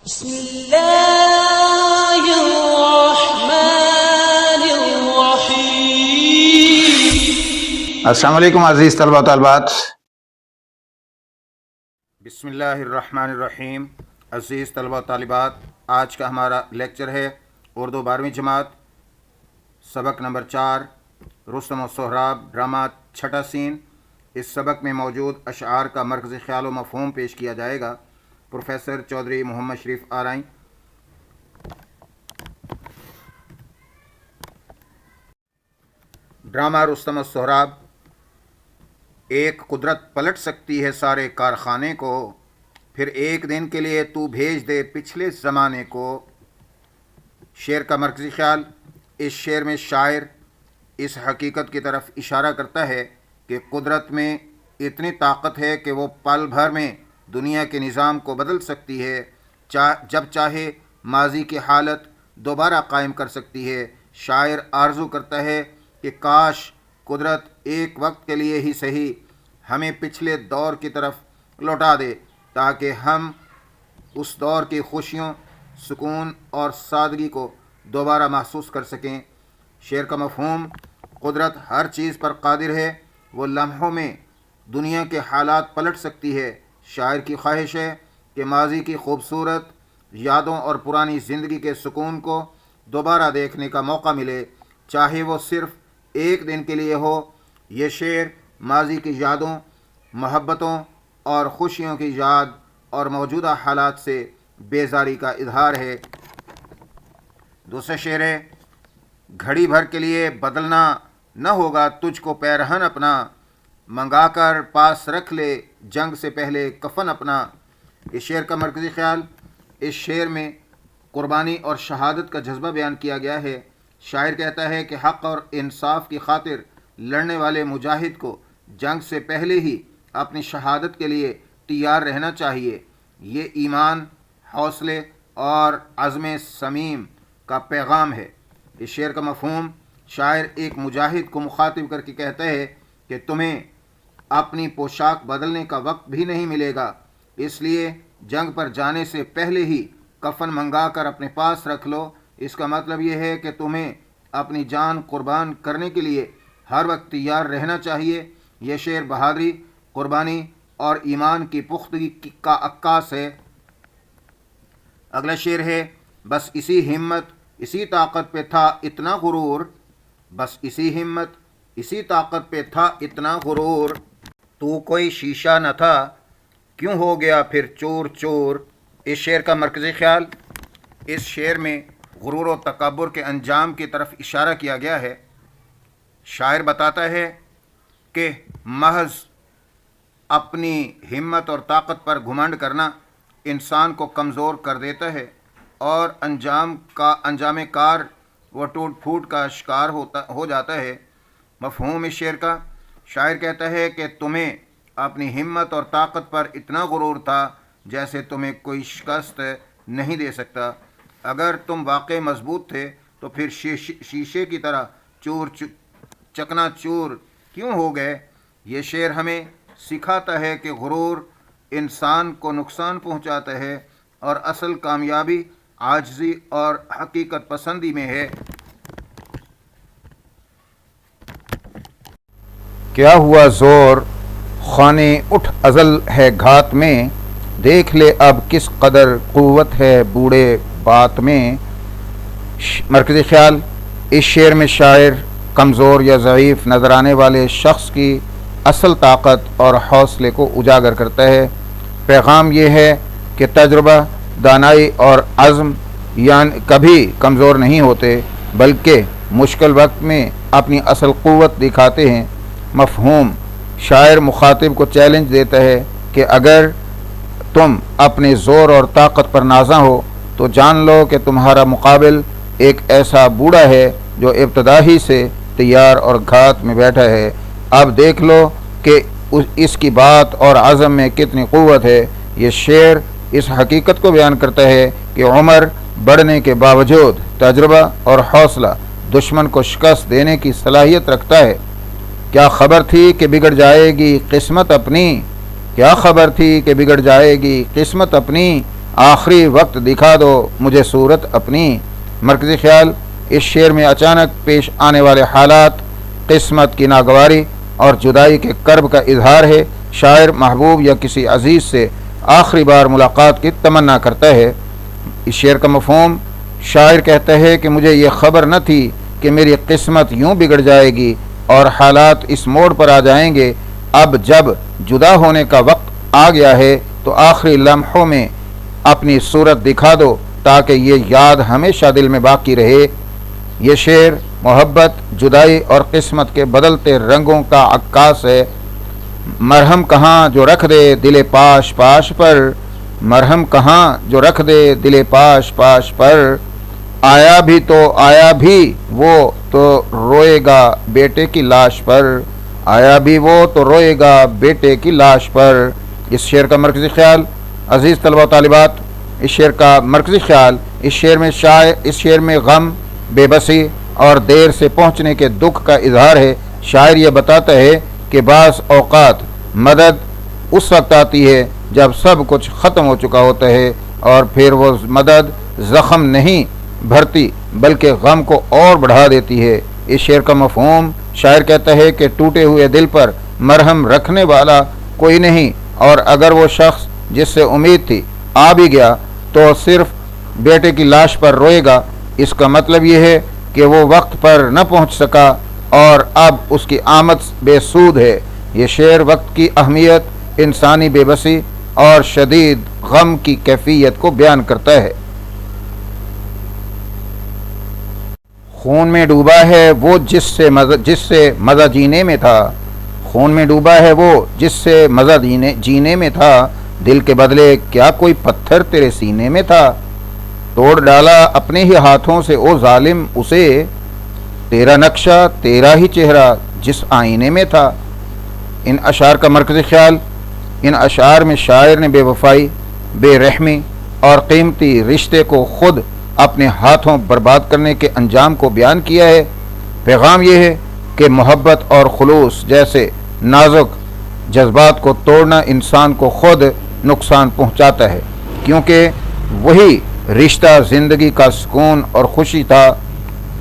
بسم اللہ الرحمن الرحیم۔ السلام علیکم عزیز طلبہ و طالبات۔ بسم اللہ الرحمن الرحیم۔ عزیز طلبہ و طالبات، آج کا ہمارا لیکچر ہے اردو 12ویں جماعت، سبق نمبر 4، رستم و سہراب، ڈرامہ چھٹا سین۔ اس سبق میں موجود اشعار کا مرکزی خیال و مفہوم پیش کیا جائے گا۔ پروفیسر چودھری محمد شریف آرائیں۔ ڈرامہ رستم و سہراب۔ ایک قدرت پلٹ سکتی ہے سارے کارخانے کو، پھر ایک دن کے لیے تو بھیج دے پچھلے زمانے کو۔ شعر کا مرکزی خیال۔ اس شعر میں شاعر اس حقیقت کی طرف اشارہ کرتا ہے کہ قدرت میں اتنی طاقت ہے کہ وہ پل بھر میں دنیا کے نظام کو بدل سکتی ہے، جب چاہے ماضی کی حالت دوبارہ قائم کر سکتی ہے۔ شاعر آرزو کرتا ہے کہ کاش قدرت ایک وقت کے لیے ہی صحیح ہمیں پچھلے دور کی طرف لوٹا دے، تاکہ ہم اس دور کی خوشیوں، سکون اور سادگی کو دوبارہ محسوس کر سکیں۔ شعر کا مفہوم۔ قدرت ہر چیز پر قادر ہے، وہ لمحوں میں دنیا کے حالات پلٹ سکتی ہے۔ شاعر کی خواہش ہے کہ ماضی کی خوبصورت یادوں اور پرانی زندگی کے سکون کو دوبارہ دیکھنے کا موقع ملے، چاہے وہ صرف ایک دن کے لیے ہو۔ یہ شعر ماضی کی یادوں، محبتوں اور خوشیوں کی یاد اور موجودہ حالات سے بیزاری کا اظہار ہے۔ دوسرا شعر ہے، گھڑی بھر کے لیے بدلنا نہ ہوگا تجھ کو پیرہن اپنا، منگا کر پاس رکھ لے جنگ سے پہلے کفن اپنا۔ اس شعر کا مرکزی خیال۔ اس شعر میں قربانی اور شہادت کا جذبہ بیان کیا گیا ہے۔ شاعر کہتا ہے کہ حق اور انصاف کی خاطر لڑنے والے مجاہد کو جنگ سے پہلے ہی اپنی شہادت کے لیے تیار رہنا چاہیے۔ یہ ایمان، حوصلے اور عزم صمیم کا پیغام ہے۔ اس شعر کا مفہوم۔ شاعر ایک مجاہد کو مخاطب کر کے کہتا ہے کہ تمہیں اپنی پوشاک بدلنے کا وقت بھی نہیں ملے گا، اس لیے جنگ پر جانے سے پہلے ہی کفن منگا کر اپنے پاس رکھ لو۔ اس کا مطلب یہ ہے کہ تمہیں اپنی جان قربان کرنے کے لیے ہر وقت تیار رہنا چاہیے۔ یہ شعر بہادری، قربانی اور ایمان کی پختگی کا عکاس ہے۔ اگلا شعر ہے، بس اسی ہمت اسی طاقت پہ تھا اتنا غرور، بس اسی ہمت اسی طاقت پہ تھا اتنا غرور، تو کوئی شیشہ نہ تھا کیوں ہو گیا پھر چور چور۔ اس شعر کا مرکزی خیال۔ اس شعر میں غرور و تکبر کے انجام کی طرف اشارہ کیا گیا ہے۔ شاعر بتاتا ہے کہ محض اپنی ہمت اور طاقت پر گھمنڈ کرنا انسان کو کمزور کر دیتا ہے اور انجام کار وہ ٹوٹ پھوٹ کا شکار ہو جاتا ہے۔ مفہوم اس شعر کا۔ شاعر کہتا ہے کہ تمہیں اپنی ہمت اور طاقت پر اتنا غرور تھا جیسے تمہیں کوئی شکست نہیں دے سکتا۔ اگر تم واقعی مضبوط تھے تو پھر شیشے کی طرح چکنا چور کیوں ہو گئے۔ یہ شعر ہمیں سکھاتا ہے کہ غرور انسان کو نقصان پہنچاتا ہے اور اصل کامیابی عاجزی اور حقیقت پسندی میں ہے۔ کیا ہوا زور خانے اٹھ ازل ہے گھات میں، دیکھ لے اب کس قدر قوت ہے بوڑھے بات میں۔ مرکزی خیال۔ اس شعر میں شاعر کمزور یا ضعیف نظر آنے والے شخص کی اصل طاقت اور حوصلے کو اجاگر کرتا ہے۔ پیغام یہ ہے کہ تجربہ، دانائی اور عزم یعنی کبھی کمزور نہیں ہوتے، بلکہ مشکل وقت میں اپنی اصل قوت دکھاتے ہیں۔ مفہوم۔ شاعر مخاطب کو چیلنج دیتا ہے کہ اگر تم اپنے زور اور طاقت پر نازاں ہو تو جان لو کہ تمہارا مقابل ایک ایسا بوڑھا ہے جو ابتدا ہی سے تیار اور گھات میں بیٹھا ہے۔ اب دیکھ لو کہ اس کی بات اور عزم میں کتنی قوت ہے۔ یہ شعر اس حقیقت کو بیان کرتا ہے کہ عمر بڑھنے کے باوجود تجربہ اور حوصلہ دشمن کو شکست دینے کی صلاحیت رکھتا ہے۔ کیا خبر تھی کہ بگڑ جائے گی قسمت اپنی، کیا خبر تھی کہ بگڑ جائے گی قسمت اپنی، آخری وقت دکھا دو مجھے صورت اپنی۔ مرکزی خیال، اس شعر میں اچانک پیش آنے والے حالات، قسمت کی ناگواری اور جدائی کے کرب کا اظہار ہے۔ شاعر محبوب یا کسی عزیز سے آخری بار ملاقات کی تمنا کرتا ہے۔ اس شعر کا مفہوم، شاعر کہتا ہے کہ مجھے یہ خبر نہ تھی کہ میری قسمت یوں بگڑ جائے گی اور حالات اس موڑ پر آ جائیں گے۔ اب جب جدا ہونے کا وقت آ گیا ہے تو آخری لمحوں میں اپنی صورت دکھا دو تاکہ یہ یاد ہمیشہ دل میں باقی رہے۔ یہ شعر محبت، جدائی اور قسمت کے بدلتے رنگوں کا عکاس ہے۔ مرہم کہاں جو رکھ دے دل پاش پاش پر، مرہم کہاں جو رکھ دے دل پاش پاش پر، آیا بھی تو آیا بھی وہ تو روئے گا بیٹے کی لاش پر، آیا بھی وہ تو روئے گا بیٹے کی لاش پر۔ اس شعر کا مرکزی خیال، عزیز طلبہ و طالبات، اس شعر کا مرکزی خیال، اس شعر میں غم، بے بسی اور دیر سے پہنچنے کے دکھ کا اظہار ہے۔ شاعر یہ بتاتا ہے کہ بعض اوقات مدد اس وقت آتی ہے جب سب کچھ ختم ہو چکا ہوتا ہے، اور پھر وہ مدد زخم نہیں بھرتی بلکہ غم کو اور بڑھا دیتی ہے۔ اس شعر کا مفہوم، شاعر کہتا ہے کہ ٹوٹے ہوئے دل پر مرہم رکھنے والا کوئی نہیں، اور اگر وہ شخص جس سے امید تھی آ بھی گیا تو صرف بیٹے کی لاش پر روئے گا۔ اس کا مطلب یہ ہے کہ وہ وقت پر نہ پہنچ سکا اور اب اس کی آمد بے سود ہے۔ یہ شعر وقت کی اہمیت، انسانی بے بسی اور شدید غم کی کیفیت کو بیان کرتا ہے۔ خون میں ڈوبا ہے وہ جس سے مزہ جینے میں تھا، خون میں ڈوبا ہے وہ جس سے مزہ جینے میں تھا، دل کے بدلے کیا کوئی پتھر تیرے سینے میں تھا، توڑ ڈالا اپنے ہی ہاتھوں سے او ظالم اسے، تیرا نقشہ تیرا ہی چہرہ جس آئینے میں تھا۔ ان اشعار کا مرکزی خیال، ان اشعار میں شاعر نے بے وفائی، بے رحمی اور قیمتی رشتے کو خود اپنے ہاتھوں برباد کرنے کے انجام کو بیان کیا ہے۔ پیغام یہ ہے کہ محبت اور خلوص جیسے نازک جذبات کو توڑنا انسان کو خود نقصان پہنچاتا ہے، کیونکہ وہی رشتہ زندگی کا سکون اور خوشی تھا۔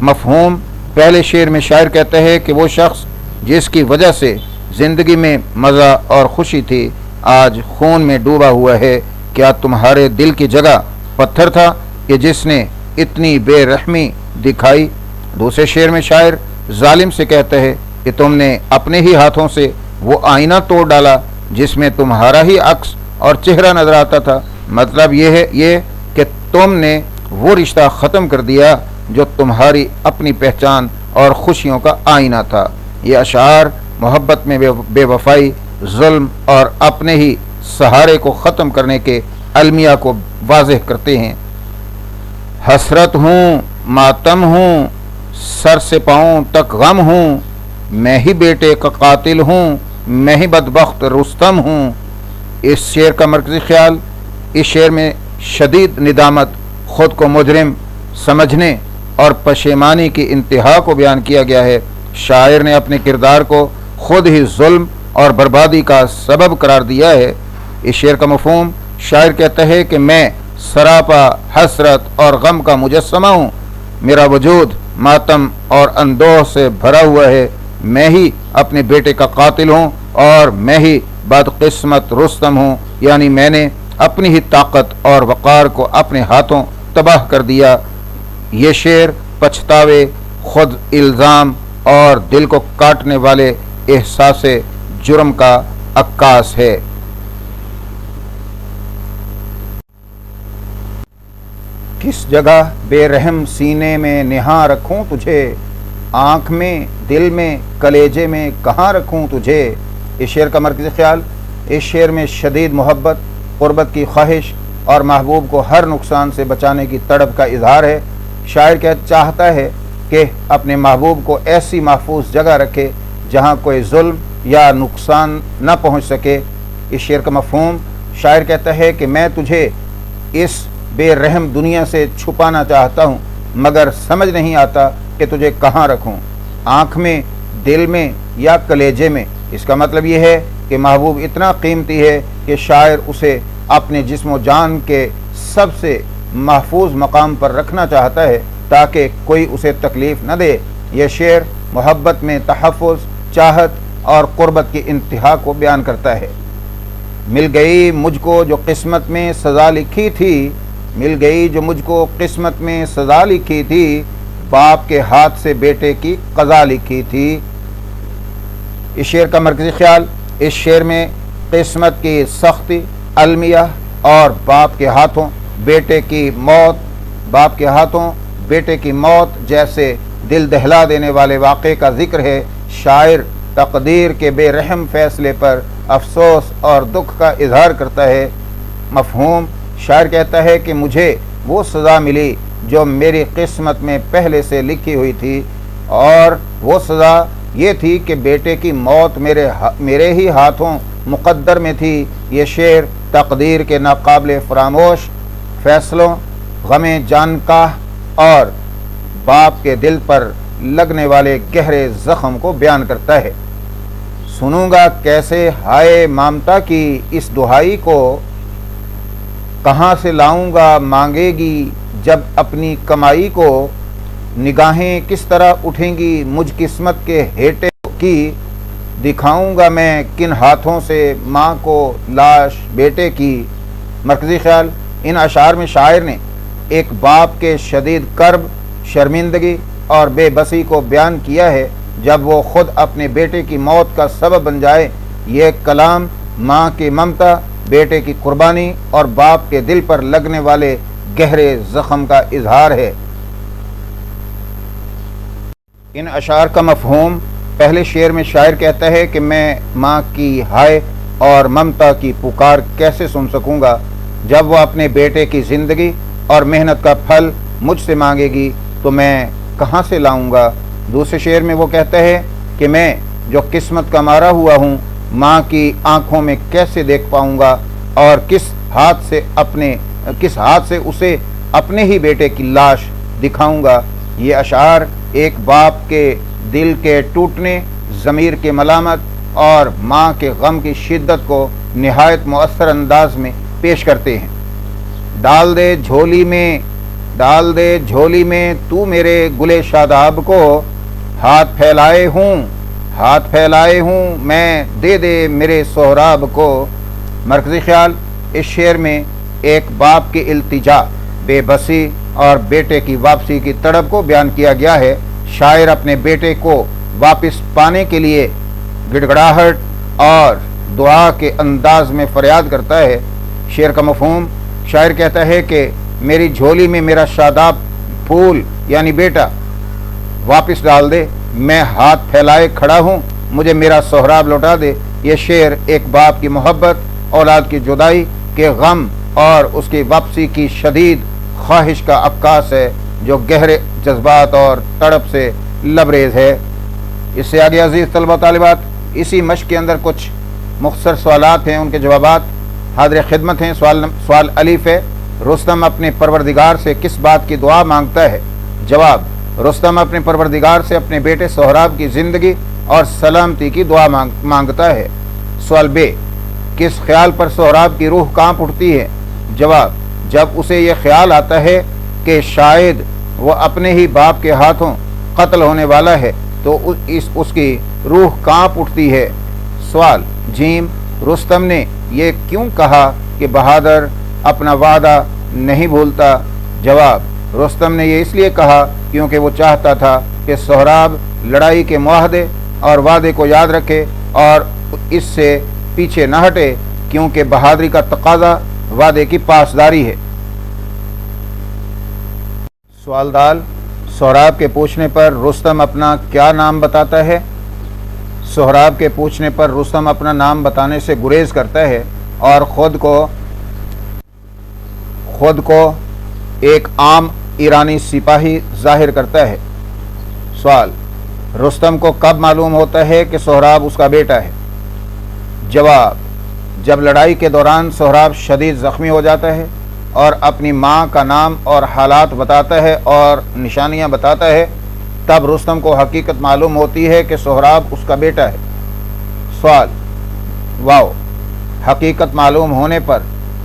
مفہوم، پہلے شعر میں شاعر کہتا ہے کہ وہ شخص جس کی وجہ سے زندگی میں مزہ اور خوشی تھی آج خون میں ڈوبا ہوا ہے، کیا تمہارے دل کی جگہ پتھر تھا کہ جس نے اتنی بے رحمی دکھائی؟ دوسرے شعر میں شاعر ظالم سے کہتا ہے کہ تم نے اپنے ہی ہاتھوں سے وہ آئینہ توڑ ڈالا جس میں تمہارا ہی عکس اور چہرہ نظر آتا تھا۔ مطلب یہ ہے کہ تم نے وہ رشتہ ختم کر دیا جو تمہاری اپنی پہچان اور خوشیوں کا آئینہ تھا۔ یہ اشعار محبت میں بے وفائی، ظلم اور اپنے ہی سہارے کو ختم کرنے کے المیہ کو واضح کرتے ہیں۔ حسرت ہوں، ماتم ہوں، سر سے پاؤں تک غم ہوں، میں ہی بیٹے کا قاتل ہوں، میں ہی بدبخت رستم ہوں۔ اس شعر کا مرکزی خیال، اس شعر میں شدید ندامت، خود کو مجرم سمجھنے اور پشیمانی کی انتہا کو بیان کیا گیا ہے۔ شاعر نے اپنے کردار کو خود ہی ظلم اور بربادی کا سبب قرار دیا ہے۔ اس شعر کا مفہوم، شاعر کہتا ہے کہ میں سراپا حسرت اور غم کا مجسمہ ہوں، میرا وجود ماتم اور اندوہ سے بھرا ہوا ہے، میں ہی اپنے بیٹے کا قاتل ہوں اور میں ہی بدقسمت رستم ہوں، یعنی میں نے اپنی ہی طاقت اور وقار کو اپنے ہاتھوں تباہ کر دیا۔ یہ شعر پچھتاوے، خود الزام اور دل کو کاٹنے والے احساس جرم کا عکاس ہے۔ کس جگہ بے رحم سینے میں نہاں رکھوں تجھے، آنکھ میں، دل میں، کلیجے میں کہاں رکھوں تجھے۔ اس شعر کا مرکزی خیال، اس شعر میں شدید محبت، قربت کی خواہش اور محبوب کو ہر نقصان سے بچانے کی تڑپ کا اظہار ہے۔ شاعر چاہتا ہے کہ اپنے محبوب کو ایسی محفوظ جگہ رکھے جہاں کوئی ظلم یا نقصان نہ پہنچ سکے۔ اس شعر کا مفہوم، شاعر کہتا ہے کہ میں تجھے اس بے رحم دنیا سے چھپانا چاہتا ہوں مگر سمجھ نہیں آتا کہ تجھے کہاں رکھوں، آنکھ میں، دل میں یا کلیجے میں۔ اس کا مطلب یہ ہے کہ محبوب اتنا قیمتی ہے کہ شاعر اسے اپنے جسم و جان کے سب سے محفوظ مقام پر رکھنا چاہتا ہے تاکہ کوئی اسے تکلیف نہ دے۔ یہ شعر محبت میں تحفظ، چاہت اور قربت کی انتہا کو بیان کرتا ہے۔ مل گئی مجھ کو جو قسمت میں سزا لکھی تھی، مل گئی جو مجھ کو قسمت میں سزا لکھی تھی، باپ کے ہاتھ سے بیٹے کی قضا لکھی تھی۔ اس شعر کا مرکزی خیال، اس شعر میں قسمت کی سختی، المیہ اور باپ کے ہاتھوں بیٹے کی موت جیسے دل دہلا دینے والے واقعے کا ذکر ہے۔ شاعر تقدیر کے بے رحم فیصلے پر افسوس اور دکھ کا اظہار کرتا ہے۔ مفہوم، شاعر کہتا ہے کہ مجھے وہ سزا ملی جو میری قسمت میں پہلے سے لکھی ہوئی تھی، اور وہ سزا یہ تھی کہ بیٹے کی موت میرے ہی ہاتھوں مقدر میں تھی۔ یہ شعر تقدیر کے ناقابل فراموش فیصلوں، غم جانکاہ اور باپ کے دل پر لگنے والے گہرے زخم کو بیان کرتا ہے۔ سنوں گا کیسے ہائے مامتا کی اس دہائی کو، کہاں سے لاؤں گا مانگے گی جب اپنی کمائی کو، نگاہیں کس طرح اٹھیں گی مجھ قسمت کے ہیٹے کی، دکھاؤں گا میں کن ہاتھوں سے ماں کو لاش بیٹے کی۔ مرکزی خیال، ان اشعار میں شاعر نے ایک باپ کے شدید کرب، شرمندگی اور بے بسی کو بیان کیا ہے جب وہ خود اپنے بیٹے کی موت کا سبب بن جائے۔ یہ کلام ماں کی ممتا، بیٹے کی قربانی اور باپ کے دل پر لگنے والے گہرے زخم کا اظہار ہے۔ ان اشعار کا مفہوم، پہلے شعر میں شاعر کہتا ہے کہ میں ماں کی ہائے اور ممتا کی پکار کیسے سن سکوں گا جب وہ اپنے بیٹے کی زندگی اور محنت کا پھل مجھ سے مانگے گی تو میں کہاں سے لاؤں گا۔ دوسرے شعر میں وہ کہتا ہے کہ میں جو قسمت کا مارا ہوا ہوں، ماں کی آنکھوں میں کیسے دیکھ پاؤں گا، اور کس ہاتھ سے اسے اپنے ہی بیٹے کی لاش دکھاؤں گا۔ یہ اشعار ایک باپ کے دل کے ٹوٹنے، ضمیر کے ملامت اور ماں کے غم کی شدت کو نہایت مؤثر انداز میں پیش کرتے ہیں۔ ڈال دے جھولی میں تو میرے گلے شاداب کو، ہاتھ پھیلائے ہوں میں، دے دے میرے سہراب کو۔ مرکزی خیال، اس شعر میں ایک باپ کی التجا، بے بسی اور بیٹے کی واپسی کی تڑپ کو بیان کیا گیا ہے۔ شاعر اپنے بیٹے کو واپس پانے کے لیے گڑگڑاہٹ اور دعا کے انداز میں فریاد کرتا ہے۔ شعر کا مفہوم، شاعر کہتا ہے کہ میری جھولی میں میرا شاداب پھول یعنی بیٹا واپس ڈال دے، میں ہاتھ پھیلائے کھڑا ہوں، مجھے میرا سہراب لوٹا دے۔ یہ شعر ایک باپ کی محبت، اولاد کی جدائی کے غم اور اس کی واپسی کی شدید خواہش کا عکاس ہے جو گہرے جذبات اور تڑپ سے لبریز ہے۔ اس سے آگے عزیز طلبہ طالبات، اسی مشق کے اندر کچھ مختصر سوالات ہیں، ان کے جوابات حاضر خدمت ہیں۔ سوال الف ہے، رستم اپنے پروردگار سے کس بات کی دعا مانگتا ہے؟ جواب، رستم اپنے پروردگار سے اپنے بیٹے سہراب کی زندگی اور سلامتی کی دعا مانگتا ہے۔ سوال ب، کس خیال پر سہراب کی روح کانپ اٹھتی ہے؟ جواب، جب اسے یہ خیال آتا ہے کہ شاید وہ اپنے ہی باپ کے ہاتھوں قتل ہونے والا ہے تو اس کی روح کانپ اٹھتی ہے۔ سوال جیم، رستم نے یہ کیوں کہا کہ بہادر اپنا وعدہ نہیں بھولتا؟ جواب، رستم نے یہ اس لیے کہا کیونکہ وہ چاہتا تھا کہ سہراب لڑائی کے معاہدے اور وعدے کو یاد رکھے اور اس سے پیچھے نہ ہٹے، کیونکہ بہادری کا تقاضا وعدے کی پاسداری ہے۔ سوال دال، سہراب کے پوچھنے پر رستم اپنا کیا نام بتاتا ہے؟ سہراب کے پوچھنے پر رستم اپنا نام بتانے سے گریز کرتا ہے اور خود کو ایک عام ایرانی سپاہی ظاہر کرتا ہے۔ سوال، رستم کو کب معلوم ہوتا ہے کہ سہراب اس کا بیٹا ہے؟ جواب، جب لڑائی کے دوران سہراب شدید زخمی ہو جاتا ہے اور اپنی ماں کا نام اور حالات بتاتا ہے اور نشانیاں بتاتا ہے، تب رستم کو حقیقت معلوم ہوتی ہے کہ سہراب اس کا بیٹا ہے۔ سوال واو، حقیقت معلوم ہونے پر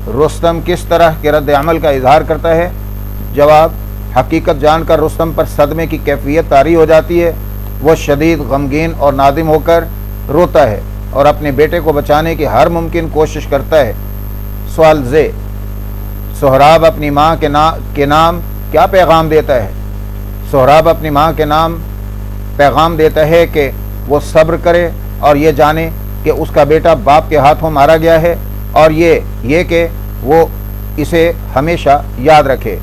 رستم کس طرح کے رد عمل کا اظہار کرتا ہے؟ جواب: حقیقت جان کر رستم پر صدمے کی کیفیت طاری ہو جاتی ہے۔ وہ شدید غمگین اور نادم ہو کر روتا ہے اور اپنے بیٹے کو بچانے کی ہر ممکن کوشش کرتا ہے۔ سوال ز: سہراب اپنی ماں کے نام کیا پیغام دیتا ہے؟ سہراب اپنی ماں کے نام پیغام دیتا ہے کہ وہ صبر کرے اور یہ جانے کہ اس کا بیٹا باپ کے ہاتھوں مارا گیا ہے، اور یہ کہ وہ اسے ہمیشہ یاد رکھے۔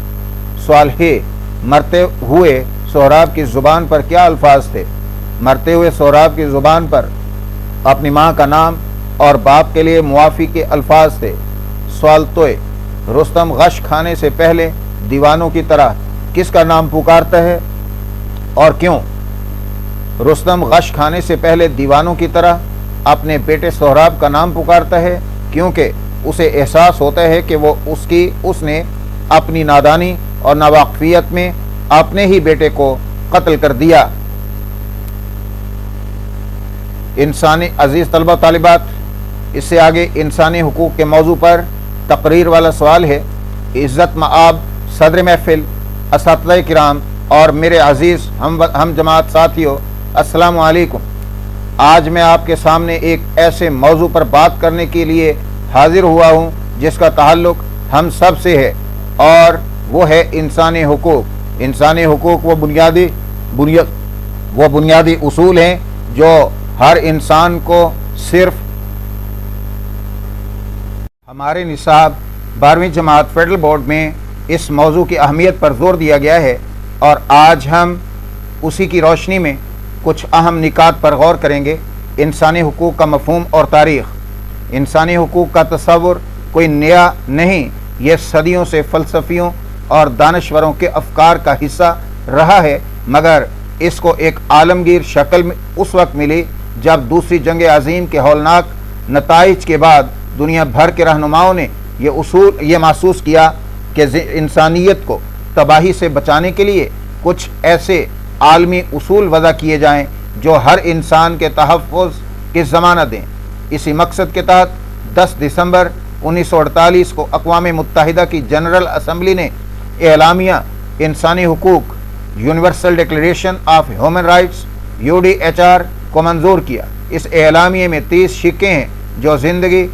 سوال ہے: مرتے ہوئے سہراب کی زبان پر کیا الفاظ تھے؟ مرتے ہوئے سہراب کی زبان پر اپنی ماں کا نام اور باپ کے لیے موافی کے الفاظ تھے۔ سوال توئے: رستم غش کھانے سے پہلے دیوانوں کی طرح کس کا نام پکارتا ہے اور کیوں؟ رستم غش کھانے سے پہلے دیوانوں کی طرح اپنے بیٹے سہراب کا نام پکارتا ہے کیونکہ اسے احساس ہوتا ہے کہ اس نے اپنی نادانی اور ناواقفیت میں اپنے ہی بیٹے کو قتل کر دیا۔ انسانی عزیز طلبہ طالبات، اس سے آگے انسانی حقوق کے موضوع پر تقریر والا سوال ہے۔ عزت مآب صدر محفل، اساتذہ کرام اور میرے عزیز ہم جماعت ساتھیوں، السلام علیکم۔ آج میں آپ کے سامنے ایک ایسے موضوع پر بات کرنے کے لیے حاضر ہوا ہوں جس کا تعلق ہم سب سے ہے، اور وہ ہے انسانی حقوق۔ انسانی حقوق وہ بنیادی اصول ہیں جو ہر انسان کو صرف ہمارے نصاب 12ویں جماعت فیڈرل بورڈ میں اس موضوع کی اہمیت پر زور دیا گیا ہے، اور آج ہم اسی کی روشنی میں کچھ اہم نکات پر غور کریں گے۔ انسانی حقوق کا مفہوم اور تاریخ۔ انسانی حقوق کا تصور کوئی نیا نہیں، یہ صدیوں سے فلسفیوں اور دانشوروں کے افکار کا حصہ رہا ہے، مگر اس کو ایک عالمگیر شکل میں اس وقت ملی جب دوسری جنگ عظیم کے ہولناک نتائج کے بعد دنیا بھر کے رہنماؤں نے یہ محسوس کیا کہ انسانیت کو تباہی سے بچانے کے لیے کچھ ایسے عالمی اصول وضع کیے جائیں جو ہر انسان کے تحفظ کی ضمانت دیں۔ اسی مقصد کے تحت 10 دسمبر 1948 کو اقوام متحدہ کی جنرل اسمبلی نے اعلامیہ انسانی حقوق universal declaration of human rights UDHR کو منظور کیا۔ اس اعلامیے میں 30 شقیں ہیں جو زندگی،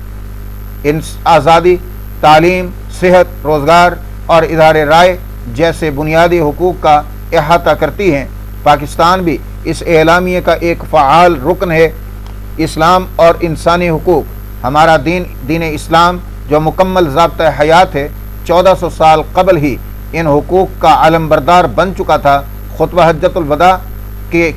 آزادی، تعلیم، صحت، روزگار اور اظہار رائے جیسے بنیادی حقوق کا احاطہ کرتی ہیں۔ پاکستان بھی اس اعلامیے کا ایک فعال رکن ہے۔ اسلام اور انسانی حقوق۔ ہمارا دین اسلام جو مکمل ضابطۂ حیات ہے، 1400 سال قبل ہی ان حقوق کا علمبردار بن چکا تھا۔ خطبہ حجۃ الوداع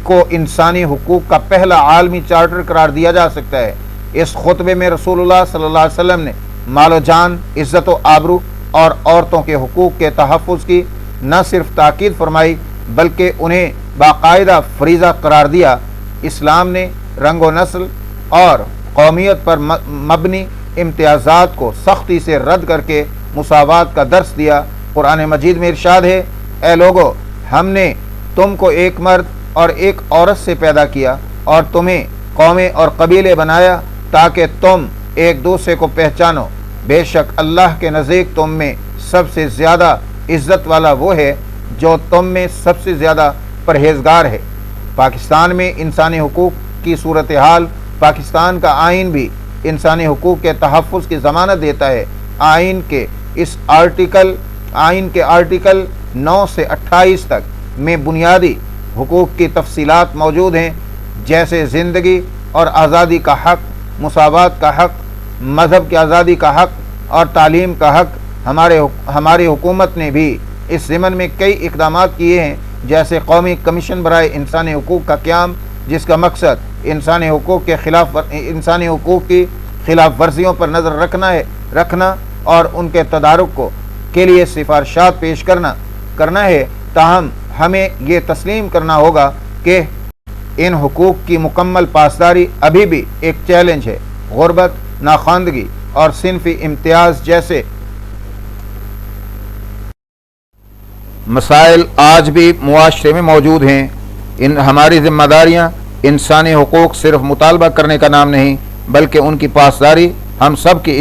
کو انسانی حقوق کا پہلا عالمی چارٹر قرار دیا جا سکتا ہے۔ اس خطبے میں رسول اللہ صلی اللہ علیہ وسلم نے مال و جان، عزت و آبرو اور عورتوں کے حقوق کے تحفظ کی نہ صرف تاکید فرمائی بلکہ انہیں باقاعدہ فریضہ قرار دیا۔ اسلام نے رنگ و نسل اور قومیت پر مبنی امتیازات کو سختی سے رد کر کے مساوات کا درس دیا۔ قرآن مجید میں ارشاد ہے: اے لوگو، ہم نے تم کو ایک مرد اور ایک عورت سے پیدا کیا اور تمہیں قومیں اور قبیلے بنایا تاکہ تم ایک دوسرے کو پہچانو۔ بے شک اللہ کے نزدیک تم میں سب سے زیادہ عزت والا وہ ہے جو تم میں سب سے زیادہ پرہیزگار ہے۔ پاکستان میں انسانی حقوق کی صورتحال۔ پاکستان کا آئین بھی انسانی حقوق کے تحفظ کی ضمانت دیتا ہے۔ آئین کے آرٹیکل 9 سے 28 تک میں بنیادی حقوق کی تفصیلات موجود ہیں، جیسے زندگی اور آزادی کا حق، مساوات کا حق، مذہب کی آزادی کا حق اور تعلیم کا حق۔ ہماری حکومت نے بھی اس ضمن میں کئی اقدامات کیے ہیں، جیسے قومی کمیشن برائے انسانی حقوق کا قیام، جس کا مقصد انسانی حقوق کی خلاف ورزیوں پر نظر رکھنا اور ان کے تدارک کے لیے سفارشات پیش کرنا ہے۔ تاہم ہمیں یہ تسلیم کرنا ہوگا کہ ان حقوق کی مکمل پاسداری ابھی بھی ایک چیلنج ہے۔ غربت، ناخواندگی اور صنفی امتیاز جیسے مسائل آج بھی معاشرے میں موجود ہیں۔ ہماری ذمہ داریاں انسانی حقوق صرف مطالبہ کرنے کا نام نہیں بلکہ ان کی پاسداری ہم سب کی